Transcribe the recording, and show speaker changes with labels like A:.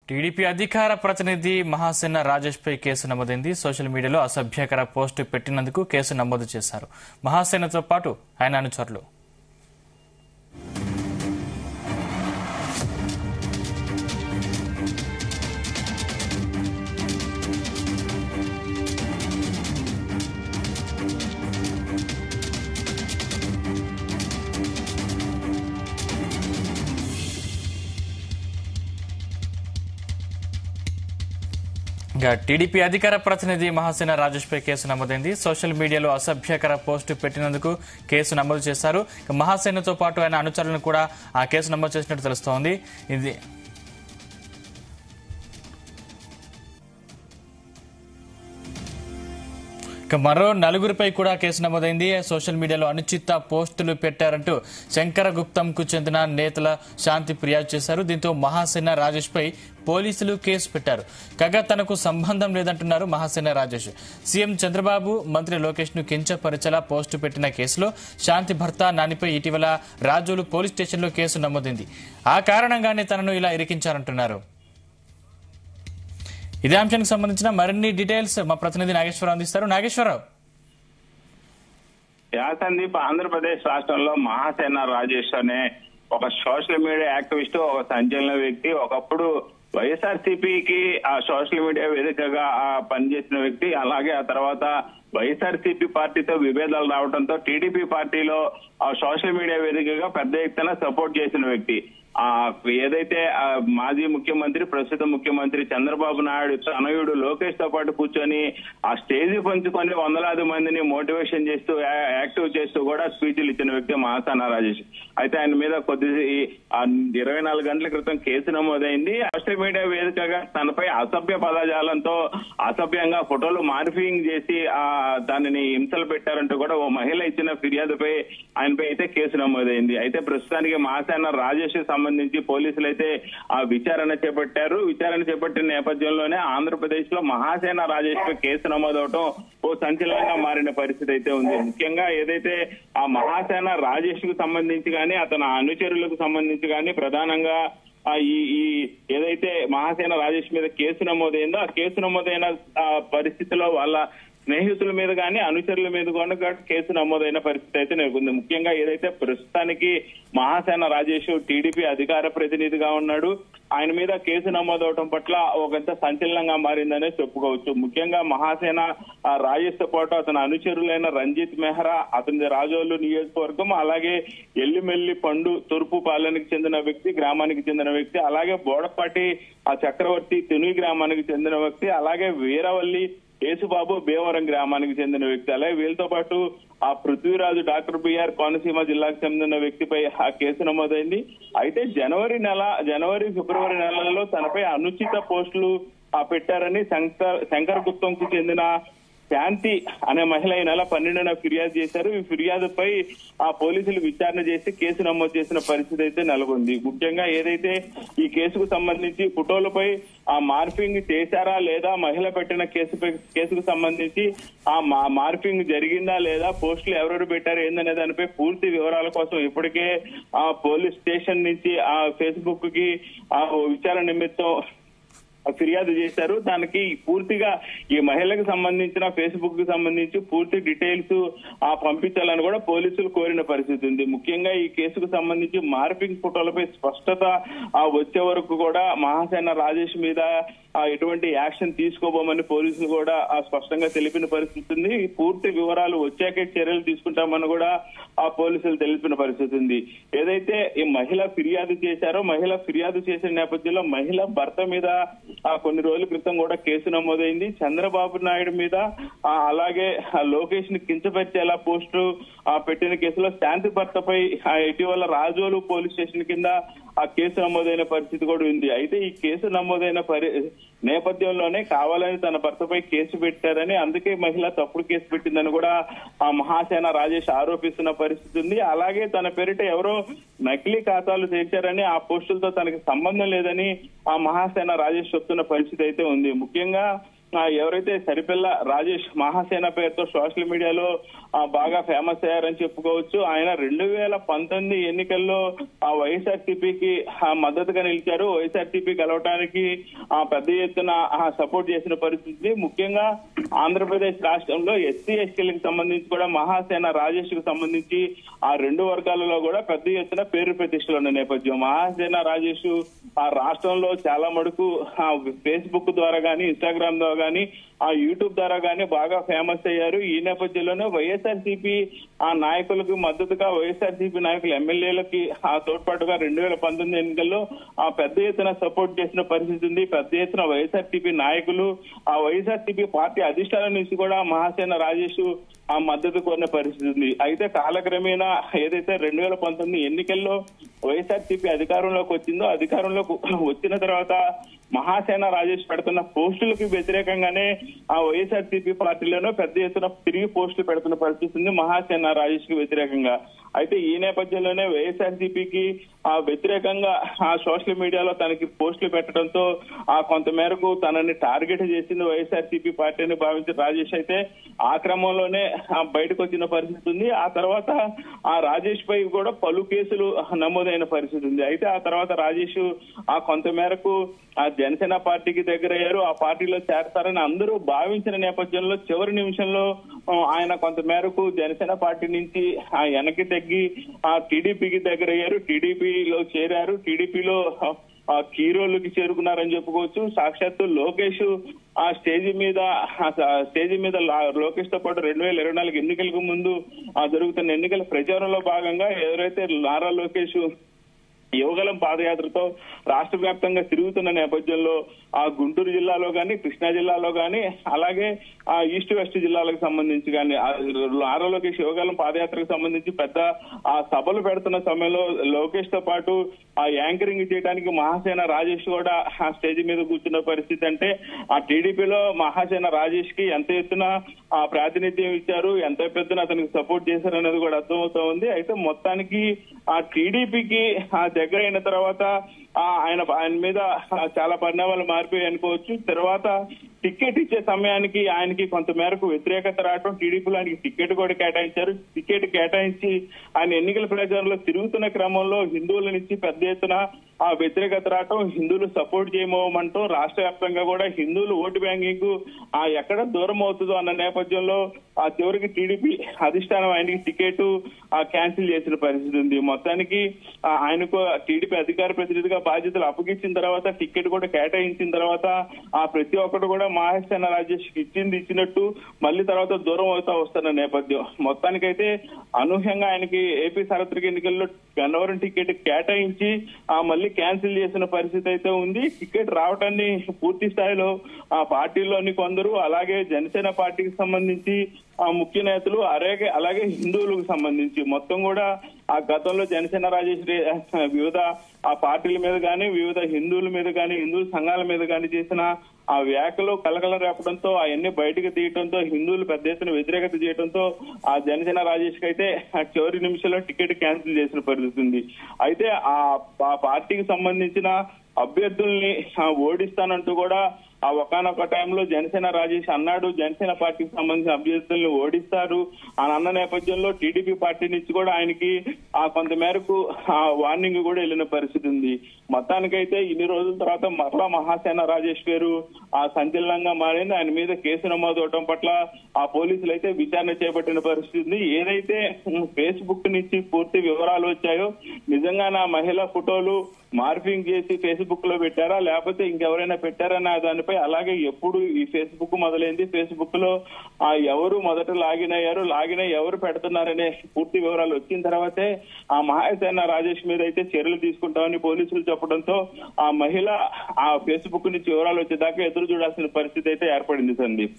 A: TDP అధికార ప్రతినిధి మహాసేన రాజేష్ పై case నమోదైంది. సోషల్ మీడియాలో అసభ్యకర పోస్టు పెట్టినందుకు కేసు నమోదు చేశారు. మహాసేనతో పాటు ఆయన అనుచరులు. టీడీపీ అధికార ప్రతినిధి మహాసేన రాజేష్ పై కేసు నమోదైంది. సోషల్ మీడియాలో అసభ్యకర పోస్టు పెట్టినందుకు కేసు నమోదు చేశారు. మహాసేనతో పాటు ఆయన అనుచరులను కూడా ఆ కేసు నమోదు చేసినట్టు తెలుస్తోంది. ఇది మరో నలుగురిపై కూడా కేసు నమోదైంది. సోషల్ మీడియాలో అనుచిత పోస్టులు పెట్టారంటూ శంకరగుప్తంకు చెందిన నేతల శాంతి ఫిర్యాదు చేశారు. దీంతో మహాసేన రాజేష్ పై పోలీసులు కేసు పెట్టారు. కాగా తనకు సంబంధం లేదంటున్నారు మహాసేన రాజేష్. సీఎం చంద్రబాబు, మంత్రి లోకేష్ ను కించపరిచేలా పోస్టు పెట్టిన కేసులో శాంతి భర్త నానిపై ఇటీవల రాజోలు పోలీస్ స్టేషన్లో కేసు నమోదైంది. ఆ కారణంగానే తనను ఇలా ఇరికించారంటున్నారు. ఇదే అంశానికి సంబంధించిన మరిన్ని డీటెయిల్స్ మా ప్రతినిధి నాగేశ్వరరావు అందిస్తారు. నాగేశ్వరరావు.
B: సందీప్, ఆంధ్రప్రదేశ్ రాష్ట్రంలో మహాసేన రాజేష్ అనే ఒక సోషల్ మీడియా యాక్టివిస్ట్, ఒక సంచలన వ్యక్తి, ఒకప్పుడు వైఎస్ఆర్సీపీకి ఆ సోషల్ మీడియా వేదికగా పనిచేసిన వ్యక్తి. అలాగే ఆ తర్వాత వైఎస్ఆర్సీపీ పార్టీతో విభేదాలు రావడంతో టీడీపీ పార్టీలో ఆ సోషల్ మీడియా వేదికగా పెద్ద ఎత్తున సపోర్ట్ చేసిన వ్యక్తి. ఏదైతే మాజీ ముఖ్యమంత్రి, ప్రస్తుత ముఖ్యమంత్రి చంద్రబాబు నాయుడు తనయుడు లోకేష్ తో పాటు కూర్చొని ఆ స్టేజ్ పంచుకొని వందలాది మందిని మోటివేషన్ చేస్తూ, యాక్టివ్ చేస్తూ కూడా స్పీచ్లు ఇచ్చిన వ్యక్తి మహాసేన రాజేష్. అయితే ఆయన మీద 24 గంటల క్రితం కేసు నమోదైంది. సోషల్ మీడియా వేదికగా తనపై అసభ్య పదజాలంతో అసభ్యంగా ఫోటోలు మార్ఫింగ్ చేసి దానిని హింసలు పెట్టారంటూ కూడా ఓ మహిళ ఇచ్చిన ఫిర్యాదుపై ఆయనపై అయితే కేసు నమోదైంది. అయితే ప్రస్తుతానికి మహాసేన రాజేష్ సంబంధించి పోలీసులు అయితే ఆ విచారణ చేపట్టారు. విచారణ చేపట్టిన నేపథ్యంలోనే ఆంధ్రప్రదేశ్ లో మహాసేన రాజేష్ పై కేసు నమోదవడం ఓ సంచలనంగా మారిన పరిస్థితి అయితే ఉంది. ముఖ్యంగా ఏదైతే ఆ మహాసేన రాజేష్ కు సంబంధించి కానీ, అతని అనుచరులకు సంబంధించి కానీ ప్రధానంగా ఈ ఏదైతే మహాసేన రాజేష్ మీద కేసు నమోదైందో ఆ కేసు నమోదైన పరిస్థితిలో వాళ్ళ స్నేహితుల మీద కానీ, అనుచరుల మీద కూడా కేసు నమోదైన పరిస్థితి అయితే నెలకొంది. ముఖ్యంగా ఏదైతే ప్రస్తుతానికి మహాసేన రాజేష్ టీడీపీ అధికార ప్రతినిధిగా ఉన్నాడు, ఆయన మీద కేసు నమోదవడం పట్ల ఒకంత సంచలనంగా మారిందనే చెప్పుకోవచ్చు. ముఖ్యంగా మహాసేన రాజేష్ తో పాటు అతని అనుచరులైన రంజిత్ మెహ్రా, అతని రాజోలు నియోజకవర్గం, అలాగే ఎల్లిమెల్లి పండు తూర్పు పాలనకి చెందిన వ్యక్తి, గ్రామానికి చెందిన వ్యక్తి, అలాగే బోడపాటి చక్రవర్తి తుని గ్రామానికి చెందిన వ్యక్తి, అలాగే వీరవల్లి యేసుబాబు భీమవరం గ్రామానికి చెందిన వ్యక్తి, అలాగే వీళ్ళతో పాటు ఆ పృథ్వీరాజు డాక్టర్ బిఆర్ కోనసీమ జిల్లాకు చెందిన వ్యక్తిపై ఆ కేసు నమోదైంది. అయితే జనవరి ఫిబ్రవరి నెలల్లో తనపై అనుచిత పోస్టులు పెట్టారని శంకరగుప్తంకు చెందిన శాంతి అనే మహిళ ఈ నెల 12న ఫిర్యాదు చేశారు. ఈ ఫిర్యాదుపై ఆ పోలీసులు విచారణ చేసి కేసు నమోదు చేసిన పరిస్థితి అయితే నెలకొంది. ముఖ్యంగా ఏదైతే ఈ కేసుకు సంబంధించి ఫోటోలపై ఆ మార్ఫింగ్ చేశారా లేదా, మహిళ పెట్టిన కేసుకు సంబంధించి ఆ మార్ఫింగ్ జరిగిందా లేదా, పోస్టులు ఎవరెవరు పెట్టారు ఏందనే దానిపై పూర్తి వివరాల కోసం ఇప్పటికే ఆ పోలీస్ స్టేషన్ నుంచి ఆ ఫేస్బుక్ కి ఆ విచారణ నిమిత్తం ఫిర్యాదు చేశారు. దానికి పూర్తిగా ఈ మహిళకు సంబంధించిన ఫేస్బుక్ కి సంబంధించి పూర్తి డీటెయిల్స్ పంపించాలని కూడా పోలీసులు కోరిన పరిస్థితి ఉంది. ముఖ్యంగా ఈ కేసుకు సంబంధించి మార్ఫింగ్ ఫోటోలపై స్పష్టత వచ్చే వరకు కూడా మహాసేన రాజేష్ మీద ఎటువంటి యాక్షన్ తీసుకోబోమని పోలీసులు కూడా స్పష్టంగా తెలిపిన పరిస్థితి ఉంది. పూర్తి వివరాలు వచ్చాకే చర్యలు తీసుకుంటామని కూడా ఆ పోలీసులు తెలిపిన పరిస్థితి ఉంది. ఏదైతే ఈ మహిళ ఫిర్యాదు చేశారో, మహిళ ఫిర్యాదు చేసిన నేపథ్యంలో మహిళ భర్త మీద కొన్ని రోజుల క్రితం కూడా కేసు నమోదైంది. చంద్రబాబు నాయుడు మీద అలాగే లోకేష్ ని కించపరిచేలా పోస్టు పెట్టిన కేసులో శాంతి భర్తపై ఇటీవల రాజోలు పోలీస్ స్టేషన్ కింద ఆ కేసు నమోదైన పరిస్థితి కూడా ఉంది. అయితే ఈ కేసు నమోదైన నేపథ్యంలోనే కావాలని తన భర్తపై కేసు పెట్టారని, అందుకే మహిళ తప్పుడు కేసు పెట్టిందని కూడా ఆ మహాసేన రాజేష్ ఆరోపిస్తున్న పరిస్థితి ఉంది. అలాగే తన పేరిట ఎవరో నకిలీ ఖాతాలు చేశారని, ఆ పోస్టులతో తనకి సంబంధం లేదని ఆ మహాసేన రాజేష్ చెప్తున్న పరిస్థితి అయితే ఉంది. ముఖ్యంగా ఎవరైతే సరిపిల్ల రాజేష్ మహాసేన పేరుతో సోషల్ మీడియాలో బాగా ఫేమస్ అయ్యారని చెప్పుకోవచ్చు. ఆయన 2019 ఎన్నికల్లో వైఎస్ఆర్సీపీకి మద్దతుగా నిలిచారు. వైఎస్ఆర్సీపీ గెలవడానికి పెద్ద ఎత్తున సపోర్ట్ చేసిన పరిస్థితి. ముఖ్యంగా ఆంధ్రప్రదేశ్ రాష్ట్రంలో ఎస్సీ ఎస్టీలకు సంబంధించి కూడా మహాసేన రాజేష్ కు సంబంధించి ఆ రెండు వర్గాలలో కూడా పెద్ద ఎత్తున పేరు ప్రతిష్టలు ఉన్న నేపథ్యం. మహాసేన రాజేష్ ఆ రాష్ట్రంలో చాలా మటుకు ఫేస్బుక్ ద్వారా గానీ, ఇన్స్టాగ్రామ్ ద్వారా గానీ, ఆ యూట్యూబ్ ద్వారా గానీ బాగా ఫేమస్ అయ్యారు. ఈ నేపథ్యంలోనే వైఎస్ఆర్సీపీ ఆ నాయకులకు మద్దతుగా వైఎస్ఆర్సీపీ నాయకులు ఎమ్మెల్యేలకి ఆ తోడ్పాటుగా 2019 ఎన్నికల్లో ఆ పెద్ద ఎత్తున సపోర్ట్ చేసిన పరిస్థితి ఉంది. పెద్ద ఎత్తున వైఎస్ఆర్సీపీ నాయకులు ఆ వైఎస్ఆర్సీపీ పార్టీ అధిష్టానం నుంచి కూడా మహాసేన రాజేష్ ఆ మద్దతు కోరిన పరిస్థితి ఉంది. అయితే కాలక్రమేణా ఏదైతే 2019 ఎన్నికల్లో వైఎస్ఆర్సీపీ అధికారంలోకి వచ్చిందో, అధికారంలోకి వచ్చిన తర్వాత మహాసేన రాజేష్ పెడుతున్న పోస్టులకు వ్యతిరేకంగానే ఆ వైఎస్ఆర్సీపీ పార్టీలోనూ పెద్ద ఎత్తున తిరిగి పోస్టులు పెడుతున్న పరిస్థితి ఉంది మహాసేన రాజేష్ కు వ్యతిరేకంగా. అయితే ఈ నేపథ్యంలోనే వైఎస్ఆర్సీపీకి ఆ వ్యతిరేకంగా ఆ సోషల్ మీడియాలో తనకి పోస్టులు పెట్టడంతో ఆ కొంత మేరకు తనని టార్గెట్ చేసింది వైఎస్ఆర్సీపీ పార్టీ అని భావించిన రాజేష్ అయితే ఆ క్రమంలోనే బయటకు వచ్చిన పరిస్థితి ఉంది. ఆ తర్వాత ఆ రాజేష్ పై కూడా పలు కేసులు నమోదైన పరిస్థితి ఉంది. అయితే ఆ తర్వాత రాజేష్ ఆ కొంత మేరకు ఆ జనసేన పార్టీకి దగ్గరయ్యారు. ఆ పార్టీలో చేరతారని అందరూ భావించిన నేపథ్యంలో చివరి నిమిషంలో ఆయన కొంత మేరకు జనసేన పార్టీ నుంచి ఆ వెనక్కి తగ్గి ఆ టీడీపీకి దగ్గరయ్యారు. టీడీపీలో చేరారు. టీడీపీలో కీరోళ్ళకి చేరుకున్నారని చెప్పుకోవచ్చు. సాక్షాత్తు లోకేష్ ఆ స్టేజ్ మీద లోకేష్ తో పాటు 2024 ఎన్నికలకు ముందు జరుగుతున్న ఎన్నికల ప్రచారంలో భాగంగా ఎవరైతే నారా లోకేష్ యువగలం పాదయాత్రతో రాష్ట్ర వ్యాప్తంగా తిరుగుతున్న నేపథ్యంలో ఆ గుంటూరు జిల్లాలో గాని, కృష్ణా జిల్లాలో గాని, అలాగే ఆ ఈస్ట్ వెస్ట్ జిల్లాలకు సంబంధించి గాని నారా లోకేష్ యువగలం పాదయాత్రకు సంబంధించి పెద్ద ఆ సభలు పెడుతున్న సమయంలో లోకేష్ తో పాటు ఆ యాంకరింగ్ చేయడానికి మహాసేన రాజేష్ కూడా ఆ స్టేజ్ మీద కూర్చున్న పరిస్థితి. అంటే ఆ టీడీపీలో మహాసేన రాజేష్ కి ఎంత ఎత్తున ఆ ప్రాతినిధ్యం ఇచ్చారు, ఎంత పెద్దన అతనికి సపోర్ట్ చేశారు అనేది కూడా అర్థమవుతా ఉంది. అయితే మొత్తానికి ఆ టీడీపీకి ఆ దగ్గర అయిన తర్వాత ఆయన మీద చాలా పరిణామాలు మారిపోయి అనుకోవచ్చు. తర్వాత టికెట్ ఇచ్చే సమయానికి ఆయనకి కొంత మేరకు వ్యతిరేకత రావడం, టీడీపీలో ఆయనకి టికెట్ కూడా కేటాయించారు. టికెట్ కేటాయించి ఆయన ఎన్నికల ప్రచారంలో తిరుగుతున్న క్రమంలో హిందువుల నుంచి పెద్ద ఎత్తున ఆ వ్యతిరేకత రావటం, హిందువులు సపోర్ట్ చేయమంటూ రాష్ట్ర వ్యాప్తంగా కూడా హిందువులు ఓటు బ్యాంకింగ్ ఎక్కడ దూరం అవుతుందో అన్న నేపథ్యంలో ఆ చివరికి టీడీపీ అధిష్టానం ఆయనకి టికెట్ క్యాన్సిల్ చేసిన పరిస్థితి ఉంది. మొత్తానికి ఆయనకు టీడీపీ అధికార ప్రతినిధిగా బాధ్యతలు అప్పగించిన తర్వాత, టికెట్ కూడా కేటాయించిన తర్వాత ఆ ప్రతి ఒక్కరు కూడా మహాసేన రాజేష్ ఇచ్చినట్టు మళ్ళీ తర్వాత దూరం అవుతా వస్తున్న నేపథ్యం. మొత్తానికైతే అనూహ్యంగా ఆయనకి ఏపీ సార్వత్రిక ఎన్నికల్లో గన్నవరం టికెట్ కేటాయించి మళ్ళీ క్యాన్సిల్ చేసిన పరిస్థితి అయితే ఉంది. టికెట్ రావటాన్ని పూర్తి స్థాయిలో ఆ పార్టీలోని కొందరు, అలాగే జనసేన పార్టీకి సంబంధించి ఆ ముఖ్య నేతలు, అలాగే హిందువులకు సంబంధించి మొత్తం కూడా ఆ గతంలో జనసేన రాజేష్ వివిధ ఆ పార్టీల మీద కానీ, వివిధ హిందువుల మీద కానీ, హిందూ సంఘాల మీద కానీ చేసిన ఆ వ్యాఖ్యలు కలకల రేపడంతో అవన్నీ బయటకు తీయడంతో హిందువులు పెద్ద ఎత్తున వ్యతిరేకత చేయడంతో ఆ జనసేన రాజేష్ కి అయితే చివరి నిమిషంలో టికెట్ క్యాన్సిల్ చేసిన పరిస్థితి ఉంది. అయితే ఆ పార్టీకి సంబంధించిన అభ్యర్థుల్ని ఓడిస్తానంటూ కూడా ఆ ఒకానొక టైంలో జనసేన రాజేష్ అన్నాడు. జనసేన పార్టీకి సంబంధించిన అభ్యర్థుల్ని ఓడిస్తారు అని అన్న నేపథ్యంలో టీడీపీ పార్టీ నుంచి కూడా ఆయనకి ఆ కొంత మేరకు వార్నింగ్ కూడా వెళ్ళిన పరిస్థితి ఉంది. మొత్తానికైతే ఇన్ని రోజుల తర్వాత మరలా మహాసేన రాజేష్ పేరు ఆ సంచలనంగా మారింది. ఆయన మీద కేసు నమోదు అవడం పట్ల ఆ పోలీసులు అయితే విచారణ చేపట్టిన పరిస్థితి ఉంది. ఏదైతే ఫేస్బుక్ నుంచి పూర్తి వివరాలు వచ్చాయో, నిజంగా నా మహిళా ఫోటోలు మార్ఫింగ్ చేసి ఫేస్బుక్ లో పెట్టారా, లేకపోతే ఇంకెవరైనా పెట్టారన్న దానిపై, అలాగే ఎప్పుడు ఈ ఫేస్బుక్ మొదలైంది, ఫేస్బుక్ లో ఎవరు మొదట లాగిన్ అయ్యారు, లాగిన్ అయ్యి ఎవరు పెడుతున్నారనే పూర్తి వివరాలు వచ్చిన తర్వాతే ఆ మహాసేన రాజేష్ మీద అయితే చర్యలు తీసుకుంటామని పోలీసులు చెప్పడంతో ఆ మహిళ ఆ ఫేస్బుక్ నుంచి వివరాలు వచ్చేదాకా ఎదురు చూడాల్సిన పరిస్థితి అయితే ఏర్పడింది సందీప్.